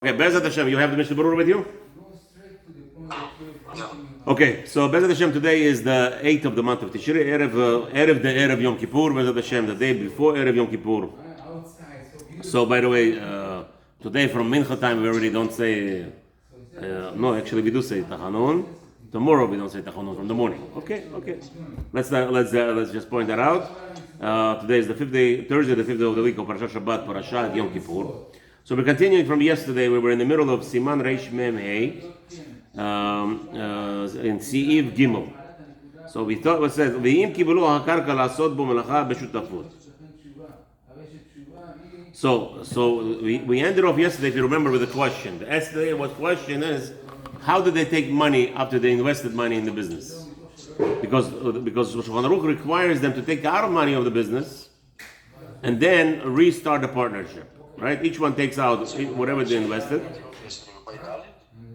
Okay, Bezat Hashem, you have the Mishnah Berurah with you? Okay, so Bezat Hashem, today is the 8th of the month of Tishrei, Erev Yom Kippur, Bezat Hashem, the day before Erev Yom Kippur. So, by the way, today from Mincha time we already don't say, no, actually we do say Tachanun. Tomorrow we don't say Tachanun from the morning. Okay. Let's just point that out. Today is the 5th day, Thursday, the 5th day of the week of Parashat Shabbat, Parashat Yom Kippur. So we're continuing from yesterday. We were in the middle of Siman Reish Mem Hey in Si'iv Gimel. So we thought it says Ve'im kibulu hakarka la'asot bo melacha b'shutafut. So we ended off yesterday, if you remember, with a question. Yesterday, what question is, how did they take money after they invested money in the business? Because Shulchan Aruch requires them to take out money of the business and then restart the partnership. Right? Each one takes out whatever they invested.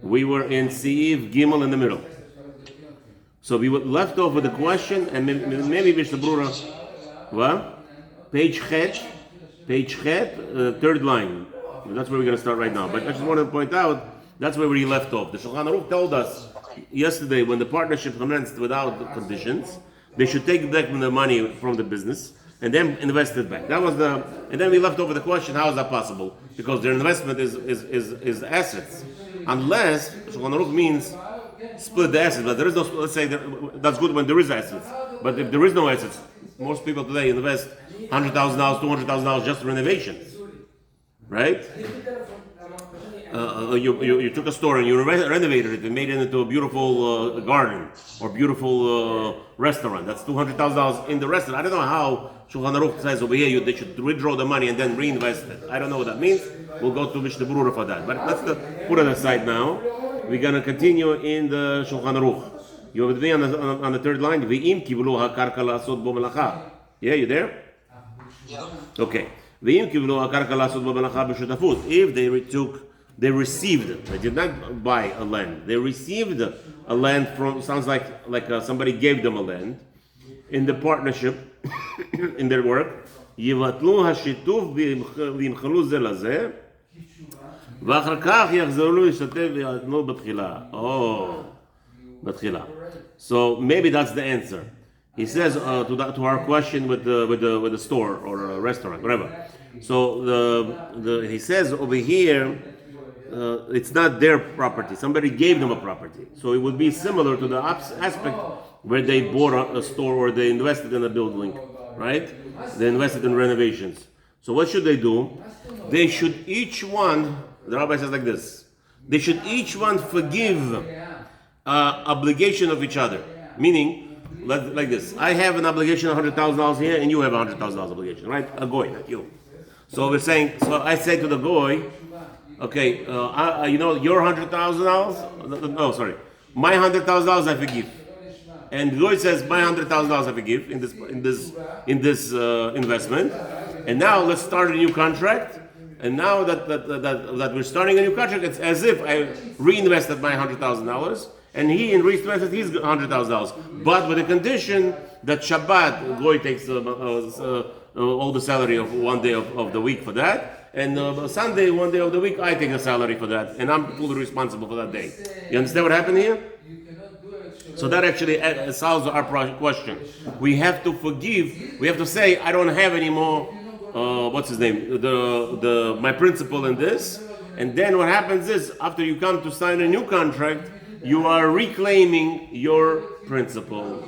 We were in Si'iv Gimel in the middle. So we were left off with the question, and maybe Mishnah Berurah, what? Page Chet, third line. That's where we're going to start right now. But I just want to point out, that's where we left off. The Shulchan Aruch told us yesterday, when the partnership commenced without conditions, they should take back the money from the business and then invest it back. And then we left over the question, how is that possible? Because their investment is assets. Unless Shulchan Aruch means split the assets, but there is no, let's say that's good when there is assets. But if there is no assets, most people today invest $100,000, $200,000 just renovations, right? You took a store and you renovated it and made it into a beautiful garden or beautiful restaurant. That's $200,000 in the restaurant. I don't know how Shulchan Aruch says over here they should withdraw the money and then reinvest it. I don't know what that means. We'll go to Mishnah Berurah for that. But let's put it aside now. We're going to continue in the Shulchan Aruch. You have me on the third line. Ve'im kibulu hakarka la'asot bo melacha. Yeah, you there? Yeah. Okay. Ve'im kibulu hakarka la'asot bo melacha b'shutafut. If they received, they did not buy a land. They received a land from, sounds like somebody gave them a land in the partnership, in their work. Yivatlu hashituf v'yimchalu ze lazeh, v'achar kach yachzaru yishtatev v'yatnu b'tchila. Oh, b'tchila. So maybe that's the answer. He says to our question with the store or a restaurant, whatever. So he says over here, it's not their property. Somebody gave them a property. So it would be similar to the aspect where they bought a store or they invested in a building, right? They invested in renovations. So what should they do? They should each one, the rabbi says like this, they should each one forgive obligation of each other. Meaning, like this, I have an obligation of $100,000 here and you have a $100,000 obligation, right? A goy, not you. So we're saying, so I say to the goy, okay, your $100,000. No, sorry, my $100,000 I forgive, and Goy says my $100,000 I forgive in this investment. And now let's start a new contract. And now that we're starting a new contract, it's as if I reinvested my $100,000, and he reinvested his $100,000, but with the condition that Shabbat Goy takes all the salary of one day of the week for that. And Sunday, one day of the week, I take a salary for that, and I'm fully responsible for that day. You understand what happened here? So that actually solves our question. We have to forgive. We have to say, I don't have any more. What's his name? My principal in this. And then what happens is, after you come to sign a new contract, you are reclaiming your principal.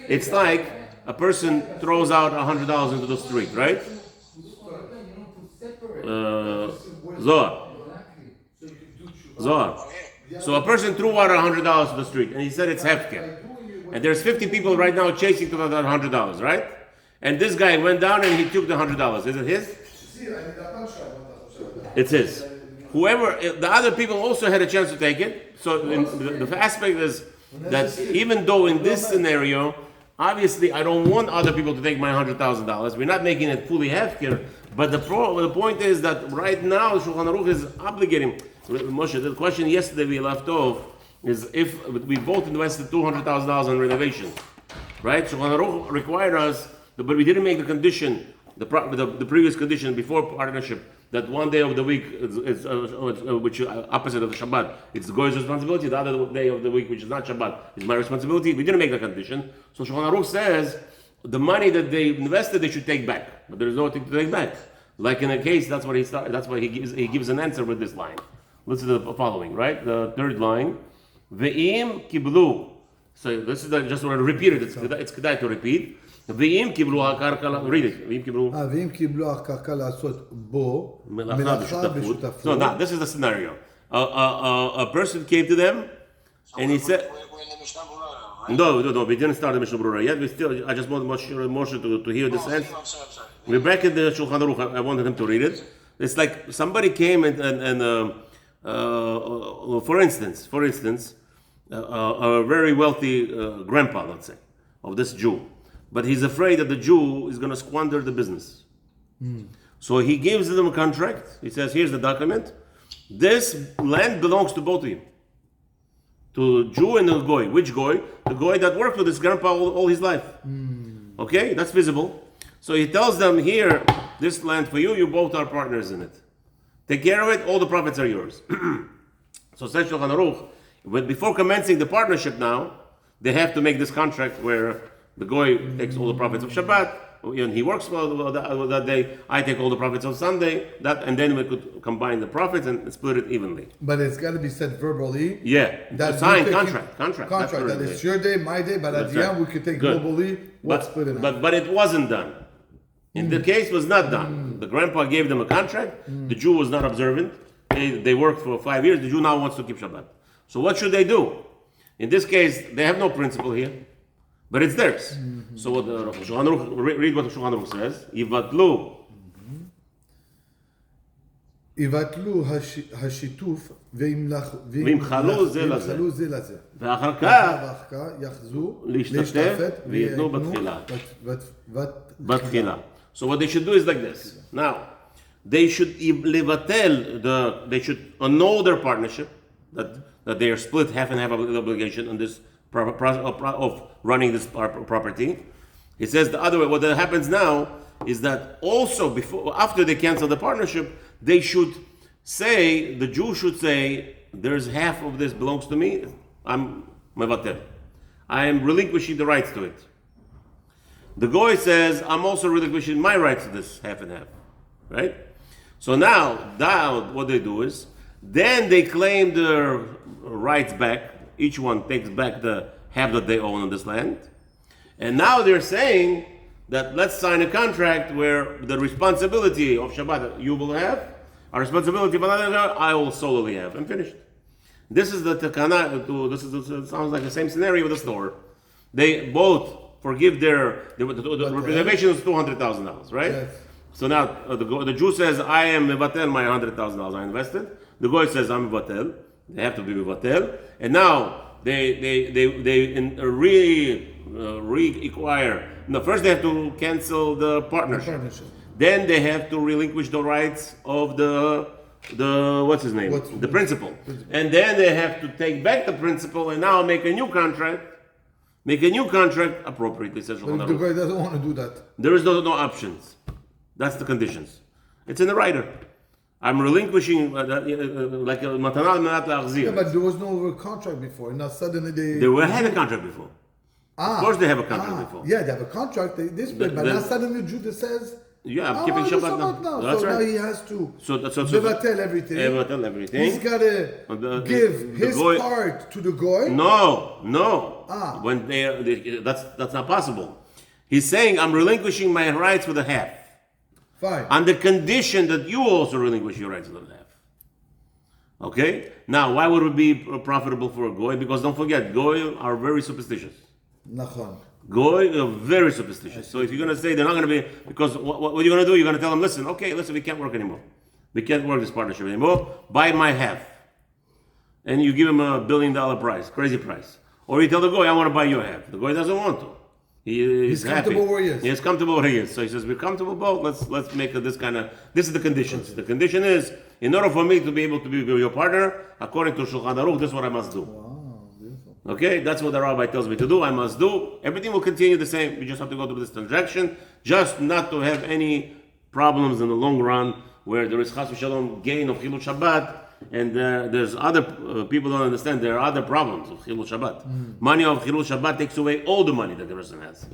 It's like a person throws out $100 into the street, right? Zohar. So a person threw out $100 to the street, and he said it's hefker. And there's 50 people right now chasing to that $100, right? And this guy went down and he took the $100. Is it his? It's his. The other people also had a chance to take it. So the aspect is that even though in this scenario, obviously I don't want other people to take my $100,000. We're not making it fully hefker. But the point is that right now Shulchan Aruch is obligating. Moshe, the question yesterday we left off is if we both invested $200,000 in renovations, right? Shulchan Aruch required us, but we didn't make the condition, the previous condition before partnership, that one day of the week which is opposite of the Shabbat, it's the goy's responsibility. The other day of the week, which is not Shabbat, is my responsibility. We didn't make that condition. So Shulchan Aruch says the money that they invested, they should take back, but there is nothing to take back. Like in a case, that's what he started. That's why he gives an answer with this line. Listen to the following, right? The third line, ve'im kiblu. So this is just want to repeat it. It's kedai to repeat. Ve'im kiblu hakarka. Read it. Ve'im kiblu. Ve'im kiblu hakarka la'asot bo melacha b'shutafut. So now this is the scenario. A person came to them, and he said, "No, we didn't start the Mishnah Berurah yet. We still. I just want Moshe to hear this answer." We're back in the Shulchan Aruch. I wanted him to read it. It's like somebody came and for instance, a very wealthy grandpa, let's say, of this Jew, but he's afraid that the Jew is going to squander the business. So he gives them a contract. He says, "Here's the document. This land belongs to both of you, to Jew and the goy. Which goy? The goy that worked with this grandpa all his life. Okay, that's visible." So he tells them, "Here, this land for you. You both are partners in it. Take care of it. All the profits are yours." So says Shulchan Aruch, but before commencing the partnership now, they have to make this contract where the goy takes all the profits of Shabbat, and he works that day. I take all the profits of Sunday. And then we could combine the profits and split it evenly. But it's got to be said verbally. Yeah, that signed contract. That it's your day, my day, but at the end we could take globally what's split in half. But it wasn't done. In the case was not done. The grandpa gave them a contract. The Jew was not observant. They worked for 5 years. The Jew now wants to keep Shabbat. So what should they do? In this case, they have no principle here, but it's theirs. So what Shulchan Aruch, read what Shulchan Aruch says. יבטלו השיתוף וימחלו זה לזה. ואחר כך יחזו להשתתף וייתנו בתחילה. So what they should do is like this. Now, they should they should annul their partnership, that they are split half and half of the obligation on this process of running this property. He says the other way. What happens now is that also after they cancel the partnership, they should say, the Jew should say, there's half of this belongs to me. I'm mevatel. I am relinquishing the rights to it. The goy says, I'm also relinquishing my rights to this half and half, right? So now what they do is, then they claim their rights back. Each one takes back the half that they own on this land. And now they're saying that let's sign a contract where the responsibility of Shabbat you will have, a responsibility of another I will solely have. I'm finished. This is the takana. It sounds like the same scenario with the store. They both forgive the reservation is $200,000, right? Yes. So now the Jew says, I am mevatel my $100,000 I invested. The goy says, I'm mevatel. They have to be mevatel. And now they re-acquire. No, first they have to cancel the partnership. Then they have to relinquish the rights of the what's his name? The principal. And then they have to take back the principal and now make a new contract. Make a new contract appropriately, says Shulchan Aruch. The guy doesn't want to do that. There is no options. That's the conditions. It's in the writer. I'm relinquishing like a matana menat la'achzir. Yeah, but there was no contract before. Now suddenly they had a contract before. Of course they have a contract before. Yeah, they have a contract. But now suddenly Judah says, yeah, I'm keeping Shabbat now. That's right. Now he has to mevatel everything. He's got to give his part to the goy. No. When that's not possible. He's saying, I'm relinquishing my rights for the half. Fine. On the condition that you also relinquish your rights for the half. Okay? Now, why would it be profitable for a goy? Because don't forget, goy are very superstitious. Nachon. Goy are very superstitious. So if you're going to say they're not going to be, because what you're going to do, you're going to tell them, listen, we can't work anymore. We can't work this partnership anymore. Buy my half. And you give him $1 billion price, crazy price. Or you tell the goy, I want to buy your half. The goy doesn't want to. He's comfortable where he is. He's comfortable where he is. So he says, we're comfortable both. Let's make this is the conditions. The condition is, in order for me to be able to be your partner, according to Shulchan Aruch, this is what I must do. Wow, beautiful. Okay, that's what the rabbi tells me to do. I must do. Everything will continue the same. We just have to go through this transaction, just not to have any problems in the long run where there is chas v'shalom gain of chilul Shabbat, and there's other people don't understand. There are other problems of chilul Shabbat. Money of chilul Shabbat takes away all the money that the person has.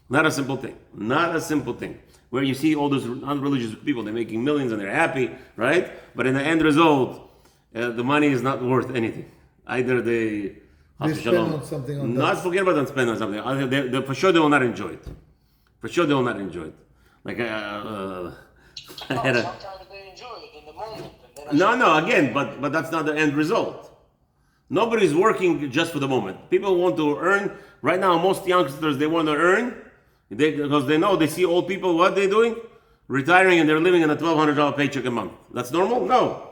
Not a simple thing. Not a simple thing. Where you see all those unreligious people, they're making millions and they're happy, right? But in the end result, the money is not worth anything. Either they spend on something on not forget about them spend on something. For sure they will not enjoy it. For sure they will not enjoy it. Like I had a, sometimes they enjoy it in the moment. no, again, but that's not the end result. Nobody's working just for the moment. People want to earn. Right now, most youngsters, they want to earn because they know, they see old people, what they're doing? Retiring, and they're living on a $1,200 paycheck a month. That's normal? No.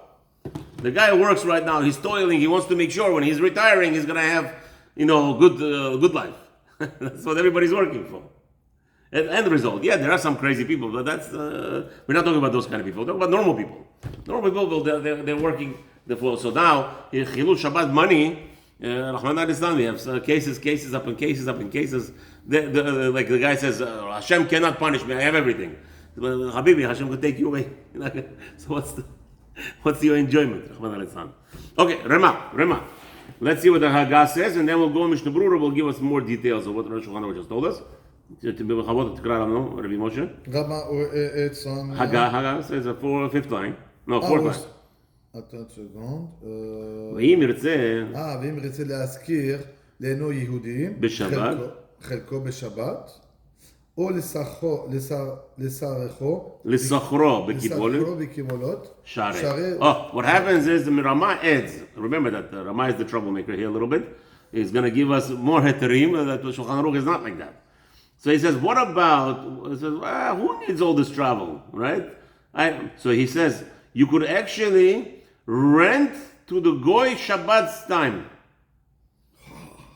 The guy who works right now, he's toiling, he wants to make sure when he's retiring, he's going to have, good life. That's what everybody's working for. End result, yeah, there are some crazy people, but that's we're not talking about those kind of people. We're talking about normal people. Normal people, they're working the flow. So now, in Chilul Shabbat money, Rahman al-Islam, we have cases upon cases. Like the guy says, Hashem cannot punish me. I have everything. Habibi, Hashem could take you away. So what's your enjoyment? Rahman al-Islam. Okay, Rema. Let's see what the Haggah says, and then we'll go. Mishnah Berurah will give us more details of what Rosh Hashanah just told us. It's on Haggah says the fifth line. No, fourth line. attends une seconde. ואם ירצה להזכיר לאינו יהודים, בשבת, חלקו בשבת, או לסחרו בקימולות, שערי. What happens is the Rama adds. Remember that Rama is the troublemaker here a little bit. He's going to give us more heterim. That Shulchan Aruch is not like that. So he says, what about, he says, who needs all this travel, right? So he says, you could actually rent to the Goy Shabbat's time.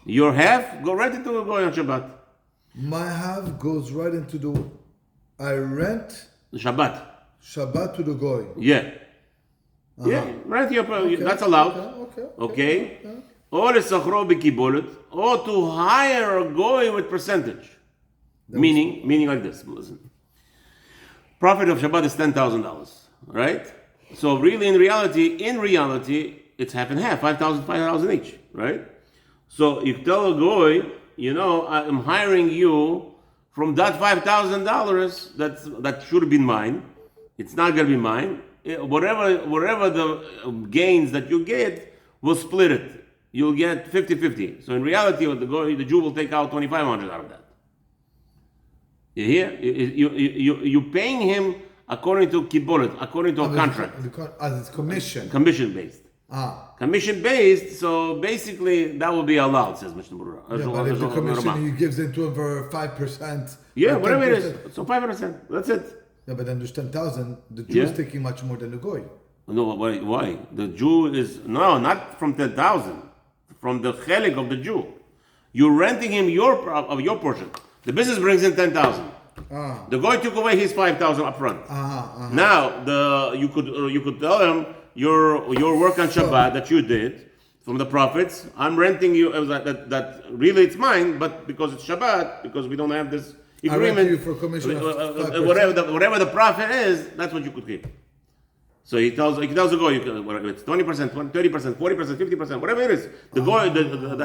Your half, go rent it to the Goy on Shabbat. My half goes right into the, I rent the Shabbat to the Goy. Yeah. Yeah, rent your, that's allowed. Okay. Or to hire a Goy with percentage. Meaning like this. Listen. Profit of Shabbat is $10,000, right? So really, in reality, it's half and half, 5,000 each, right? So you tell a Goy, I'm hiring you from that $5,000 that should have been mine. It's not going to be mine. Whatever the gains that you get, we'll split it. You'll get 50-50. So in reality, the Jew will take out $2,500 out of that. You hear? You're paying him according to kibolet, according to a contract. As it's commission. Commission based. Commission based, so basically that will be allowed, says Mishnah Berurah. Yeah, but if the commission he gives it to him for 5%. Yeah, whatever it is. So 5%. That's it. Yeah, but then there's 10,000. The Jew is taking much more than the Goy. No, why? The Jew is, not from 10,000. From the chelik of the Jew. You're renting him your portion. The business brings in 10,000. The Goy took away his 5,000 up front. Now you could tell him your work on Shabbat that you did from the profits. I'm renting you that really it's mine, but because it's Shabbat, because we don't have this agreement. I rent you for commission of whatever the profit is, that's what you could keep. So he tells the Goy, it's 20%, 30%, 40%, 50%, whatever it is. The Goy,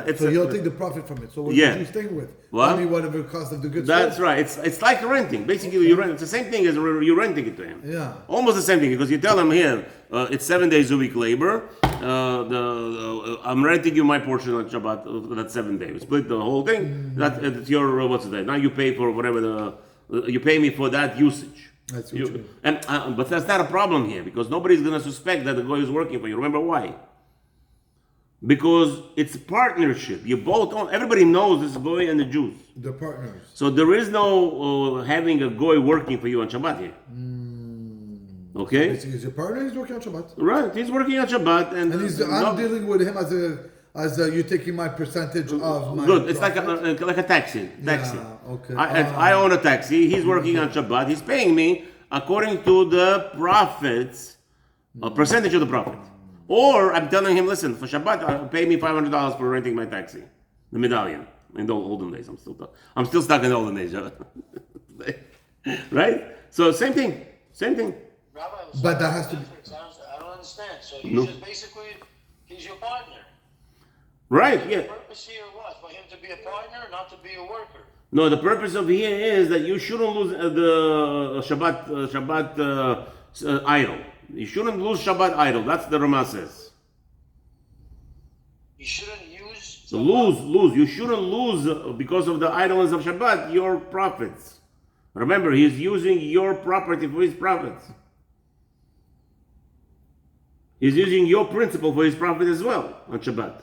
it's so he'll take the profit from it. So what are you staying with? What? Only whatever cost of the goods. That's right. It's like renting. Basically, you rent. It's the same thing as you're renting it to him. Yeah. Almost the same thing, because you tell him here, it's 7 days a week labor. I'm renting you my portion on Shabbat. That's 7 days. We split the whole thing. It's your what's it? Now you pay for whatever you pay me for that usage. But that's not a problem here, because nobody's going to suspect that the Goy is working for you. Remember why? Because it's partnership. You both own. Everybody knows this Goy and the Jews. The partners. So there is no having a Goy working for you on Shabbat here. Okay? So he's your partner. He's working on Shabbat. Right. He's working on Shabbat, and I'm dealing with him as you taking my percentage of my. Good. It's like a taxi. Yeah, okay. I own a taxi. He's working on Shabbat. He's paying me according to the profits, a percentage of the profit. Or I'm telling him, listen, for Shabbat, pay me $500 for renting my taxi, the medallion. In the olden days, I'm still stuck in the olden days, right? So same thing. Rabbi, But that has to be. I don't understand. So No. just basically, he's your partner. Right, yeah. The purpose here was for him to be a partner, not to be a worker. No, the purpose of here is that you shouldn't lose the Shabbat idol. You shouldn't lose Shabbat idol. That's the Ramah says. You shouldn't use. So lose. You shouldn't lose because of the idleness of Shabbat your profits. Remember, he's using your property for his profits. He's using your principle for his profit as well on Shabbat.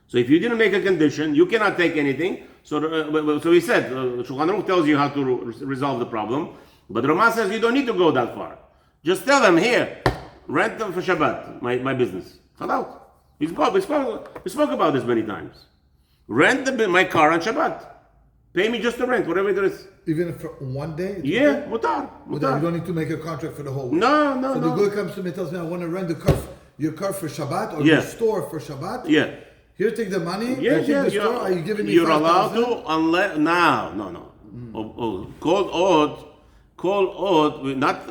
So if you didn't make a condition, you cannot take anything. So he said, Shulchan Aruch tells you how to resolve the problem, but Ramah says you don't need to go that far. Just tell them, here, rent them for Shabbat, my business. Halal. We spoke about this many times. Rent my car on Shabbat. Pay me just the rent, whatever it is. Even if for one day? Yeah, mutar. You don't need to make a contract for the whole week. No. So the guy comes to me and tells me, I want to rent your car for Shabbat or your store for Shabbat. Yeah. Here, take the money. Yeah, the store. Are you giving me You're 5,000? allowed to unless no. Called odd.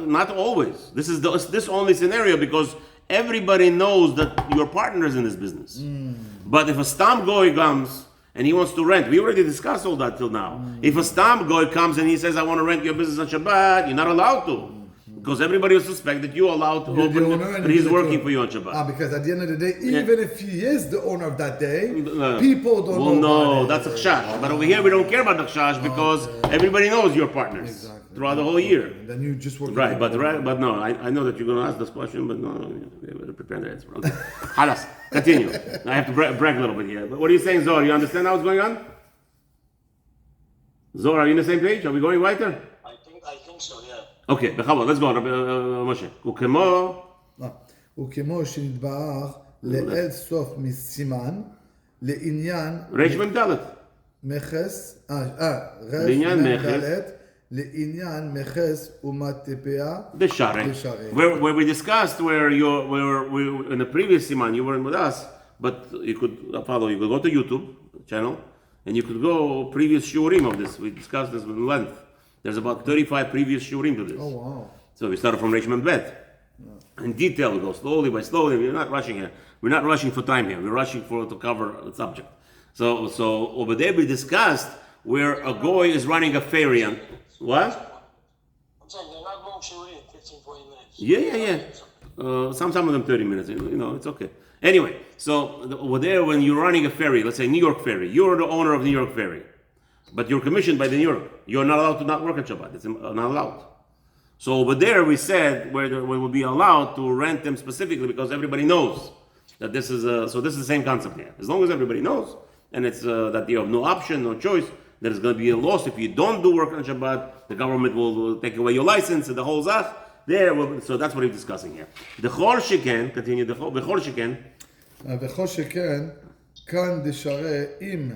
Not always. This is this only scenario because everybody knows that you're partners in this business. But if a stam goy comes and he wants to rent, we already discussed all that till now. If a stam goy comes and he says, I want to rent your business on Shabbat, you're not allowed to. Because everybody will suspect that you're allowed to open it, but he's working for you on Shabbat. Because at the end of the day, even if he is the owner of that day, people don't know. Well, no, that's a chash. But over here, we don't care about the chash because everybody knows you're partners throughout the whole year. And then you just work. Right, but no, I know that you're going to ask this question, but no, you better prepare the answer. Okay. Halas, continue. I have to brag a little bit here. But what are you saying, Zohar? You understand how it's going on? Zohar, are you on the same page? Are we going right there? I think so, yeah. Okay, בכבוד, let's go, משה. וכמו שנתברך לאל סוף מסימן לעניין ריש מ"ד. מכס, לעניין מכס. לעניין מכס ומטבע דשארי. Where we discussed where in the previous siman you weren't with us, but you could follow. You could go to YouTube channel and you could go previous shiurim of this. We discussed this with length. There's about 35 previous shiurim to this. Oh wow! So we started from Reish Mem Bet. In detail, we go slowly by slowly. We're not rushing here. We're not rushing for time here. We're rushing to cover the subject. So over there we discussed where a goy is running a ferry. And what? I'm saying they're not long shiurim, 15-20 minutes. Yeah. Some of them 30 minutes. It's okay. Anyway, so over there when you're running a ferry, let's say New York Ferry, you're the owner of New York Ferry. But you're commissioned by the New York. You're not allowed to not work on Shabbat. It's not allowed. So over there we said where we would be allowed to rent them specifically because everybody knows that this is so this is the same concept here. As long as everybody knows and it's that you have no option, no choice, there's going to be a loss if you don't do work on Shabbat. The government will take away your license and the whole zach. So that's what we're discussing here. The Chol Sheken, continue the Chol Sheken. וכל שכן כאן דשרה עם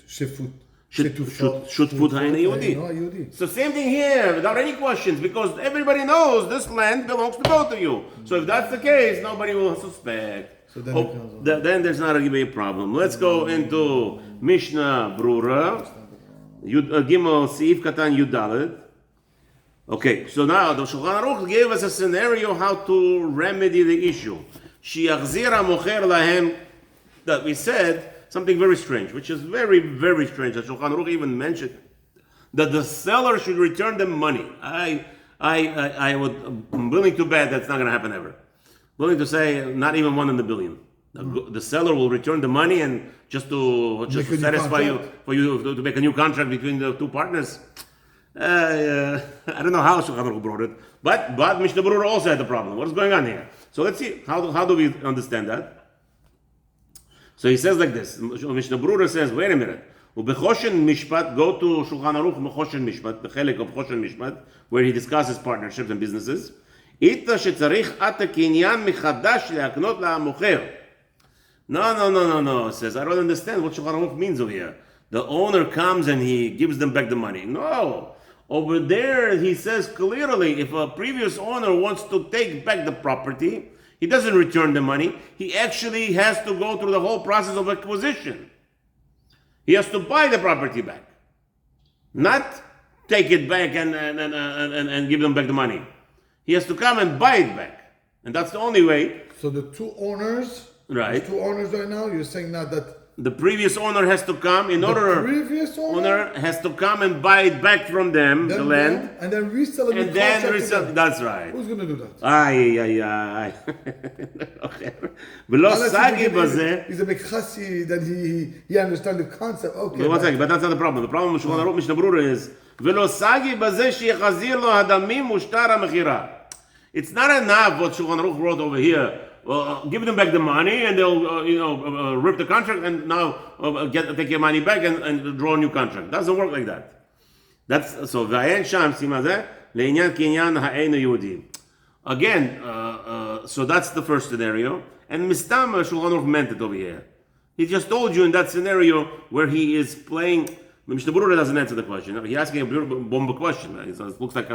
שפוט. Shutfut Haina Yehudi. So same thing here, without any questions, because everybody knows this land belongs to both of you. So if that's the case, nobody will suspect. So then, then there's not going to be a problem. Let's go into Mishnah Berurah, Gimel Seif Katan Yudalet. Okay, so now the Shulchan Aruch gave us a scenario how to remedy the issue. Shiachzira mocher lahem, that we said something very strange, which is very, very strange. That Shulchan Aruch even mentioned that the seller should return them money. I'm willing to bet that's not going to happen ever. Willing to say not even 1 in a billion. The seller will return the money and just to satisfy you, for you to make a new contract between the two partners. I don't know how Shulchan Aruch brought it, but Mishnah Berurah also had the problem. What is going on here? So let's see how do we understand that. So he says like this. Mishnah Berurah says, wait a minute. Ubechoshen Mishpat, go to Shulchan Aruch Mechoshen Mishpat, the Chelek of Choshen Mishpat, where he discusses partnerships and businesses. Ita shetzarich ata kinyan michadash leaknot la'amocher. No. It says, I don't understand what Shulchan Aruch means over here. The owner comes and he gives them back the money. No. Over there, he says clearly, if a previous owner wants to take back the property, he doesn't return the money. He actually has to go through the whole process of acquisition. He has to buy the property back. Not take it back and give them back the money. he has to come and buy it back. And that's the only way. So the two owners, right now, you're saying now that the previous owner has to come in order. The previous owner has to come and buy it back from them, the land, and then resell it. And then resell. That's right. Who's going to do that? Ay. He's a mekhasi, then he understands the concept. Okay. One second, but that's not the problem. The problem with Shulchan Aruch Mishnah Berurah is ולא סגי בזה שיחזיר לו הדמים מושטר המכירה. It's not enough what Shulchan Aruch wrote over here. Well, give them back the money and they'll rip the contract and now take your money back and draw a new contract. Doesn't work like that. That's so. ועיין שם, סימן זה, לעניין קניין האין היהודי. Again, so that's the first scenario. And Mistam Shulchan Aruch meant it over here. He just told you in that scenario where he is playing. Mishnah Berurah doesn't answer the question. He's asking a bomba question. It looks like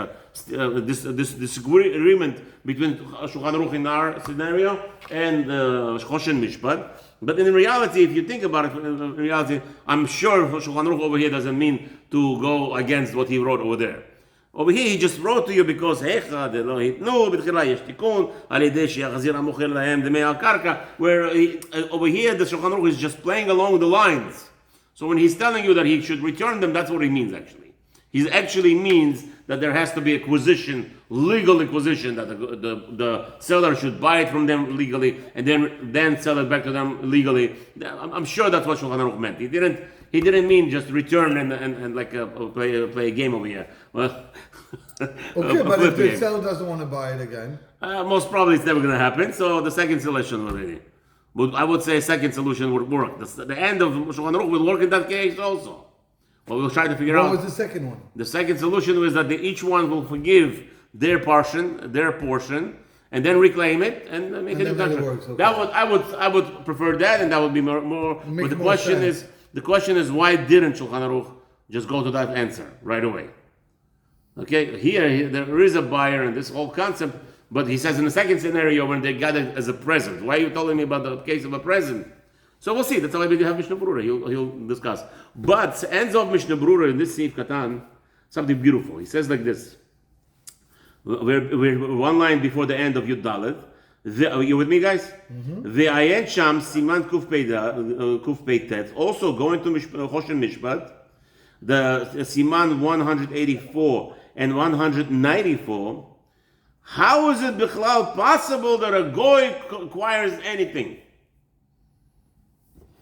this disagreement between Shulchan Aruch in our scenario and Choshen Mishpat. But in reality, if you think about it, in reality, I'm sure Shulchan Aruch over here doesn't mean to go against what he wrote over there. Over here, he just wrote to you because where over here the Shulchan Aruch is just playing along the lines. So when he's telling you that he should return them, that's what he means actually. He actually means that there has to be acquisition, legal acquisition, that the seller should buy it from them legally and then sell it back to them legally. I'm sure that's what Shulchan Aruch meant. He didn't mean just return and like play a game over here. Well, okay, but if the seller doesn't want to buy it again? Most probably it's never going to happen. So the second solution already. But I would say a second solution would work. The end of Shulchan Aruch will work in that case also. But we'll try to figure out. What was the second one? The second solution was that each one will forgive their portion, and then reclaim it and make a new contract. Okay. I would prefer that, and that would be more. But the question is, why didn't Shulchan Aruch just go to that answer right away? Okay, here there is a buyer in this whole concept. But he says in the second scenario when they got it as a present. Why are you telling me about the case of a present? So we'll see. That's how we have Mishnah Berurah. He'll discuss. But ends of Mishnah Berurah in this Seif Katan, something beautiful. He says like this. We're one line before the end of Yud Dalet. You with me, guys? Ve'ayen sham siman kuf peitet. Also going to Choshen Mishpat, the siman 184 and 194. How is it bichlal possible that a goy acquires anything?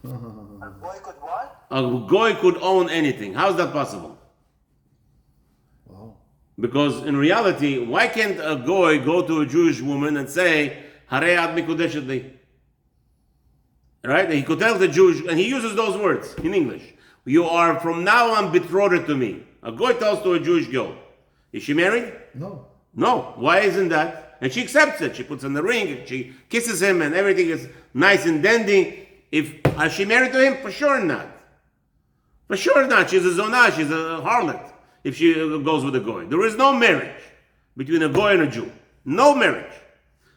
A boy could what? A goy could own anything. How is that possible? Wow. Because in reality, why can't a goy go to a Jewish woman and say, "Harei ad mikudeshet li"? Right? And he could tell the Jewish, and he uses those words in English. You are from now on betrothed to me. A goy tells to a Jewish girl. Is she married? No. Why isn't that? And she accepts it. She puts on the ring, she kisses him, and everything is nice and dandy. Is she married to him? For sure not. For sure not. She's a zonah, she's a harlot if she goes with a goy. There is no marriage between a goy and a Jew. No marriage.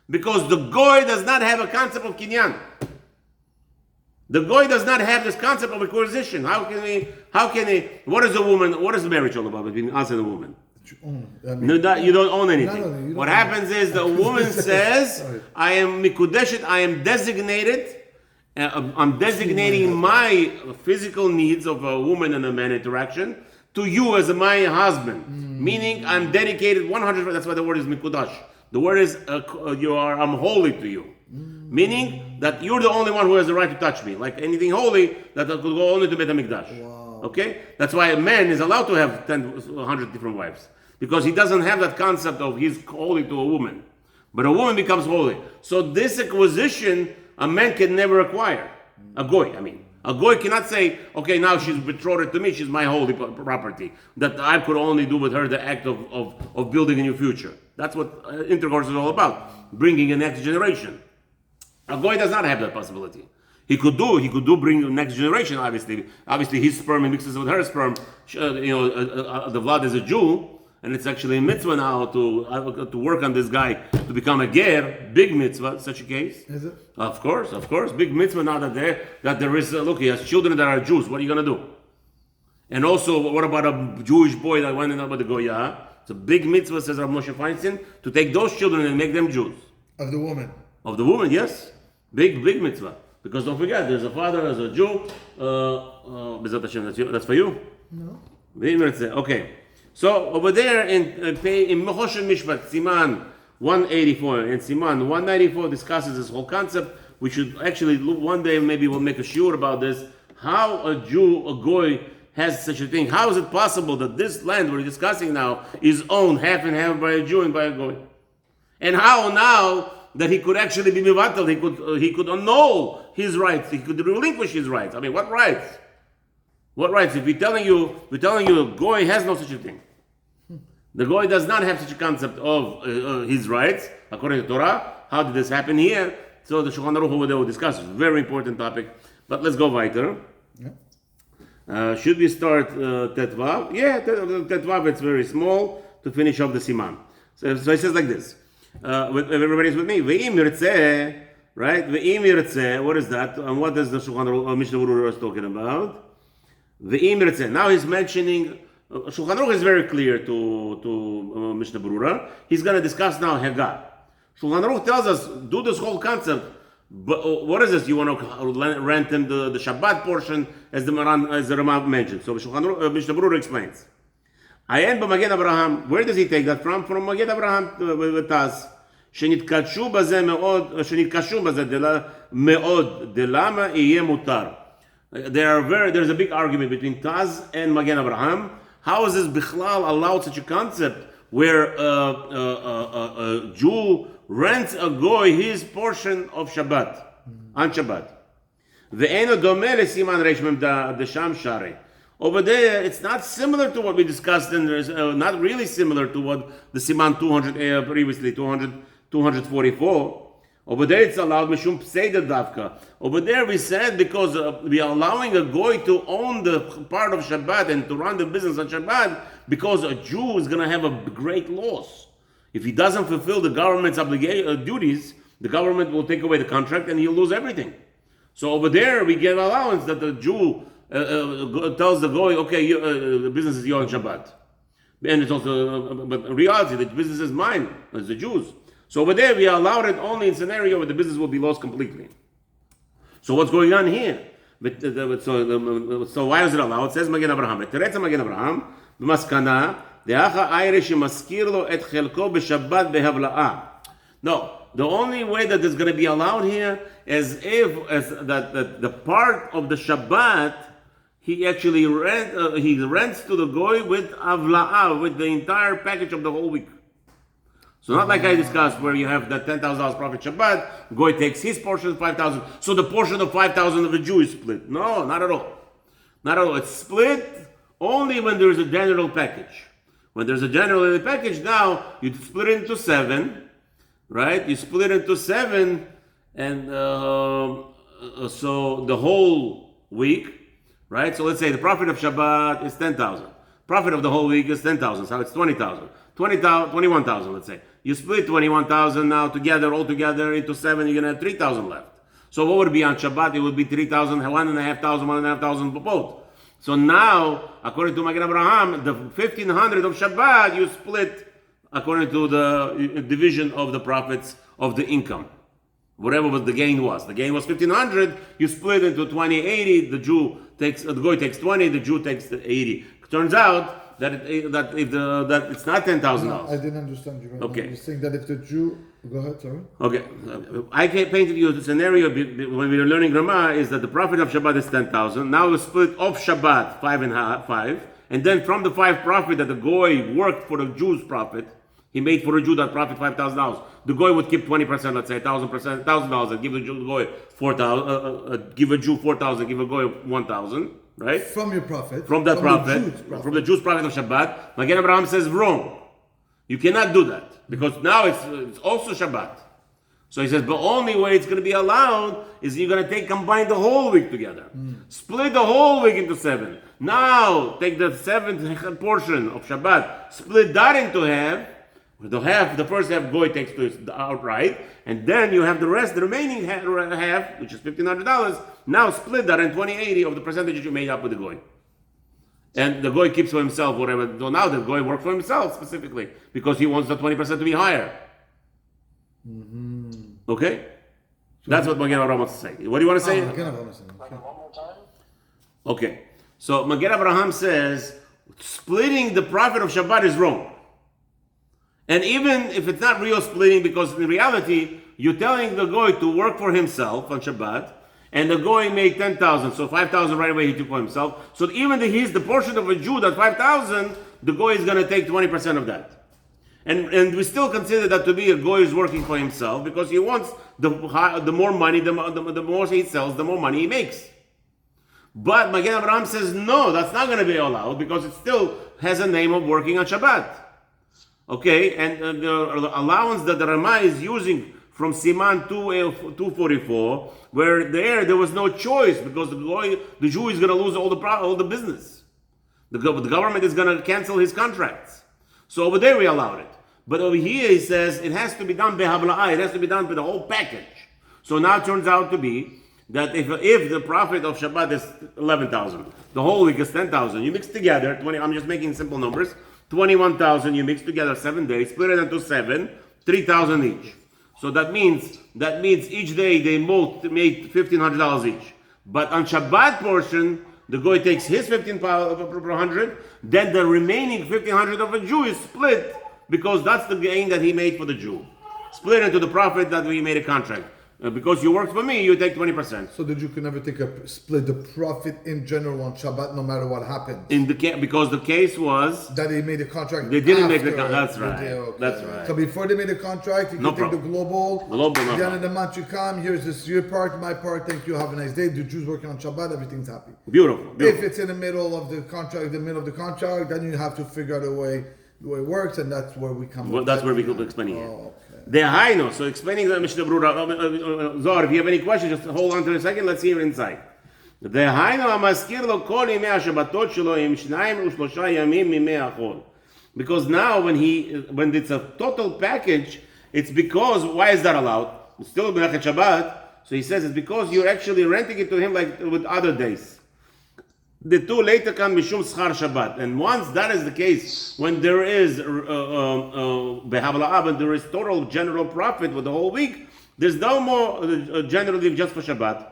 Because the goy does not have a concept of kinyan. The goy does not have this concept of acquisition. How can he, what is marriage all about between us and a woman? You don't own anything. What happens is the woman says, I am mikudeshet, I am designated, I'm designating my physical needs of a woman and a man interaction to you as my husband. Meaning I'm dedicated 100%, that's why the word is mikudash. The word is, I'm holy to you. Meaning that you're the only one who has the right to touch me. Like anything holy, that could go only to Beit HaMikdash. Wow. Okay? That's why a man is allowed to have 100 different wives. Because he doesn't have that concept of he's holy to a woman. But a woman becomes holy. So this acquisition, a man can never acquire. A goy, I mean. A goy cannot say, okay, now she's betrothed to me, she's my holy property. That I could only do with her the act of building a new future. That's what intercourse is all about. Bringing a next generation. A goy does not have that possibility. He could bring the next generation, obviously. Obviously his sperm mixes with her sperm. The Vlad is a Jew. And it's actually a mitzvah now to work on this guy to become a ger, big mitzvah, such a case. Is it? Of course, big mitzvah now that there is, look, he has children that are Jews, what are you going to do? And also, what about a Jewish boy that went in with the Goya? It's a big mitzvah, says Rav Moshe Feinstein, to take those children and make them Jews. Of the woman. Of the woman, yes. Big mitzvah. Because don't forget, there's a father, there's a Jew. B'ezrat Hashem, that's for you? No. Okay. So over there in Mechoshen Mishpat, Siman 184 and Siman 194 discusses this whole concept. We should actually look one day, maybe we'll make a shiur about this. How a Jew, a goy, has such a thing. How is it possible that this land we're discussing now is owned half and half by a Jew and by a goy? And how now that he could actually be mivatal, he could annul his rights, he could relinquish his rights. I mean, what rights? What rights? If we're telling you a goy has no such a thing. The goy does not have such a concept of his rights, according to Torah. How did this happen here? So the Shulchan Aruch over there will discuss. Very important topic. But let's go weiter. Yeah. Should we start Tetvav? Yeah, Tetvav, it's very small to finish off the Siman. So it says like this. Everybody's with me. Ve'im yirtzeh, right? Ve'im yirtzeh, what is that? And what is the Shulchan Aruch, Mishnah Berurah is talking about? Ve'im yirtzeh. Now he's mentioning, Shulchan Aruch is very clear to Mishnah Berurah. He's going to discuss now Hagah. Shulchan Aruch tells us, do this whole concept. But what is this? You want to rent him the Shabbat portion, as the Rama mentioned. So Mishnah Berurah explains. Ayen b'Magen Abraham. Where does he take that from? From Magen Abraham with Taz. שנתקדשו בזה מאוד דלמה יהיה מותר. There's a big argument between Taz and Magen Abraham. How is this bichlal allowed such a concept where a Jew rents a goy his portion of Shabbat on Shabbat? Ve'eno domeh lesiman reish mem desham shari. Over there, it's not similar to what we discussed, and not really similar to what the Siman 200 previously 244. Over there, it's allowed mishum pseida davka. Over there, we said because we are allowing a goy to own the part of Shabbat and to run the business on Shabbat, because a Jew is going to have a great loss. If he doesn't fulfill the government's duties, the government will take away the contract and he'll lose everything. So over there, we give allowance that the Jew tells the goy, okay, the business is yours on Shabbat. And it's also, but in reality, the business is mine, as the Jews. So over there, we allowed it only in scenario where the business will be lost completely. So what's going on here? So why is it allowed? It says Magen Abraham. Teretz Magen Abraham, b'maskana, de'acha ayre shemaskir lo et chelko b'Shabbat behavla'a. No, the only way that is going to be allowed here is if that the part of the Shabbat he actually rents to the goy with avla'a, with the entire package of the whole week. So not like I discussed where you have that $10,000 profit Shabbat, goy takes his portion of 5,000. So the portion of 5,000 of a Jew is split. No, not at all. Not at all. It's split only when there is a general package. When there's a general package, now you split it into 7, right? You split it into 7, and so the whole week, right? So let's say the profit of Shabbat is 10,000. Profit of the whole week is 10,000. So it's 20,000. 21,000, let's say. You split 21,000 now together, all together into 7, you're going to have 3,000 left. So what would be on Shabbat? It would be 3,000, 1,500, 1,500 for both. So now, according to Magen Abraham, the 1,500 of Shabbat, you split according to the division of the profits of the income. Whatever the gain was. The gain was 1,500, you split into 20, 80, the goy takes 20, the Jew takes 80. It turns out that it's not $10,000. No, I didn't understand you. Okay. You're saying that if the Jew, go ahead, sorry. Okay, I painted you the scenario when we were learning Ramah is that the profit of Shabbat is 10,000. Now we split off Shabbat 5, and then from the 5 profit that the goy worked for the Jew's profit, he made for a Jew that profit $5,000. The goy would keep 20%, let's say $1,000, and give the goy 4,000, give a Jew 4,000, give a goy 1,000. Right? From your profit. From the Jew's profit of Shabbat. Magen Abraham says wrong. You cannot do that. Because now it's also Shabbat. So he says, the only way it's going to be allowed is you're going to combine the whole week together. Split the whole week into 7. Now, take the 7th portion of Shabbat, split that into half. The first half goy takes to outright, and then you have the remaining half, which is $1,500. Now split that in 20/80 of the percentage you made up with the goy. And the goy keeps for himself whatever. So now the goy works for himself specifically because he wants the 20% to be higher. Okay? That's what Magen Avraham wants to say. What do you want to say? One more time. Okay. So Magen Avraham says splitting the profit of Shabbat is wrong. And even if it's not real splitting, because in reality, you're telling the goy to work for himself on Shabbat, and the goy made 10,000, so 5,000 right away he took for himself. So even if the portion of a Jew, that 5,000, the goy is going to take 20% of that. And we still consider that to be a goy is working for himself because he wants the more money, the more he sells, the more money he makes. But Magen Avraham says no, that's not going to be allowed because it still has a name of working on Shabbat. Okay, and the allowance that the Rama is using from Siman 244, where there was no choice because the Jew is going to lose all the business. The government is going to cancel his contracts. So over there we allowed it. But over here he says it has to be done behavla'ah, it has to be done with the whole package. So now it turns out to be that if the profit of Shabbat is 11,000, the whole week is 10,000, you mix together, 20, I'm just making simple numbers, 21,000, you mix together 7 days, split it into 7, 3,000 each. So that means each day they both made $1,500 each. But on Shabbat portion, the goy takes his 1,500, then the remaining 1,500 of a Jew is split because that's the gain that he made for the Jew. Split into the profit that we made a contract. Because you worked for me, you take 20%. So the Jew can never split the profit in general on Shabbat, no matter what happened. Because the case was that they made a contract. They didn't make the contract. That's right. Okay. That's right. So before they made the contract, you can take the global. No At the end problem. of the month, you come. Here's this your part, my part. Thank you. Have a nice day. The Jews working on Shabbat, everything's happy. Beautiful. If it's in the middle of the contract, then you have to figure out the way it works, and that's where we come. Well, that's where we could explain it. Okay. The Haino, so explaining the Mishnah Berurah, Zohar, if you have any questions, just hold on to a second, let's hear inside. The Haino HaMazkir Lo Kol Yimei HaShabbatot Shelo Im 2 ו3 Yamim Mimei HaChol. Because now when it's a total package, it's because, why is that allowed? It's still Menachet Shabbat, so he says it's because you're actually renting it to him like with other days. The two later come mishum schar Shabbat, and once that is the case, when there is behavla'ah, and there is total general profit for the whole week, there's no more generally just for Shabbat.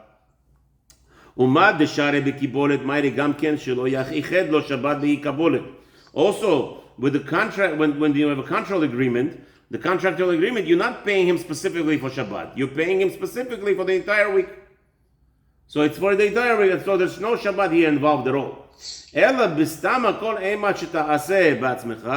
Umad deshare bekibolet ma'iri gam ken shelo yachiched lo Shabbat beikabolet. Also, with the contract, when you have a contractual agreement, you're not paying him specifically for Shabbat. You're paying him specifically for the entire week. So it's for the entire week, so there's no Shabbat here involved at all. אלא בסתם הכל אימת שתעשה בעצמך,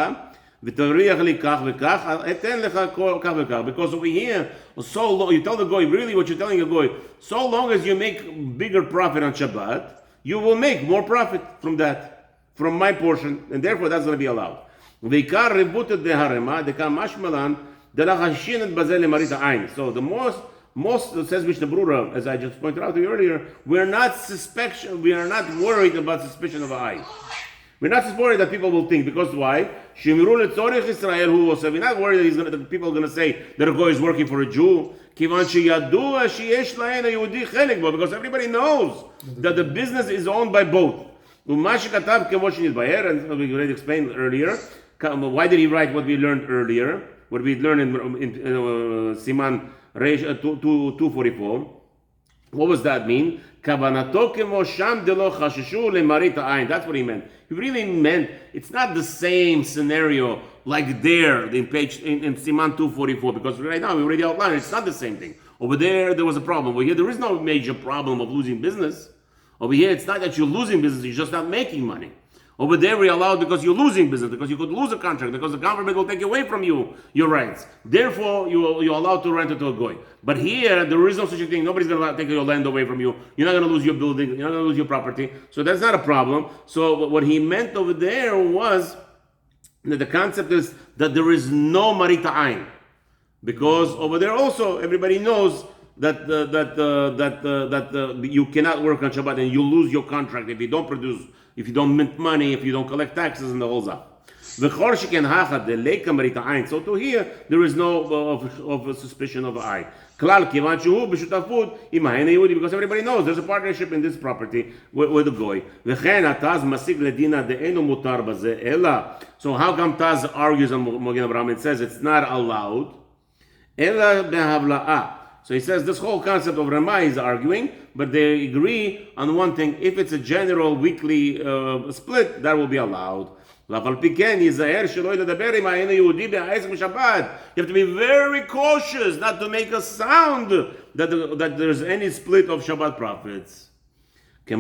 ותריח לי כך וכך, אתן לך כך וכך. Because over here, so long, you tell the goy, really what you're telling the goy, so long as you make bigger profit on Shabbat, you will make more profit from that, from my portion, and therefore that's going to be allowed. ועיקר ריבותא דהרמה, דקמשמלן, דלחשינת בזה למראית העין. So the most says Mishnah Berurah, as I just pointed out to you earlier, we are not worried about suspicion of an eye. We're not just worried that people will think, because why? We're not worried that people are going to say that a goy is working for a Jew. Because everybody knows that the business is owned by both. And we already explained earlier. Why did he write what we learned earlier? What we learned in Siman 244. What does that mean? That's what he meant. He really meant it's not the same scenario like there in Siman 244, because right now we already outlined it's not the same thing. Over there was a problem. Over here there is no major problem of losing business. Over here it's not that you're losing business, you're just not making money. Over there we allowed because you're losing business, because you could lose a contract, because the government will take away from you your rights. Therefore, you're allowed to rent it to a goy. But here, there is no such a thing. Nobody's going to take your land away from you. You're not going to lose your building. You're not going to lose your property. So that's not a problem. So what he meant over there was that the concept is that there is no marita ayin. Because over there also, everybody knows that you cannot work on Shabbat and you lose your contract if you don't produce, if you don't mint money, if you don't collect taxes and the whole stuff. V'chol sheken hacha deleka merita ayin. So to here, there is no of a suspicion of eye. Klal kivan shehu b'shutafut imahen Yehudi, because everybody knows there's a partnership in this property with the goy. V'chen ataz masig ledina de'enu mutar bazeh ela. So how come Taz argues on Mogen Avraham? It says it's not allowed. Ela behavla'a. So he says this whole concept of Ramah is arguing, but they agree on one thing: if it's a general weekly split, that will be allowed. You have to be very cautious not to make a sound that there's any split of Shabbat profits. As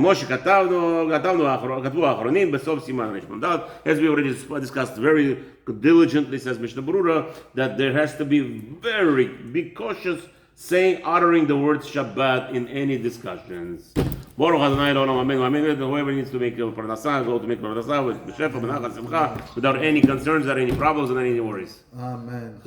we already discussed very diligently, says Mishnah Berurah, that there has to be cautious uttering the word Shabbat in any discussions. Whoever needs to make parnasah, go to make parnasah without any concerns, or any problems, and any worries. Amen.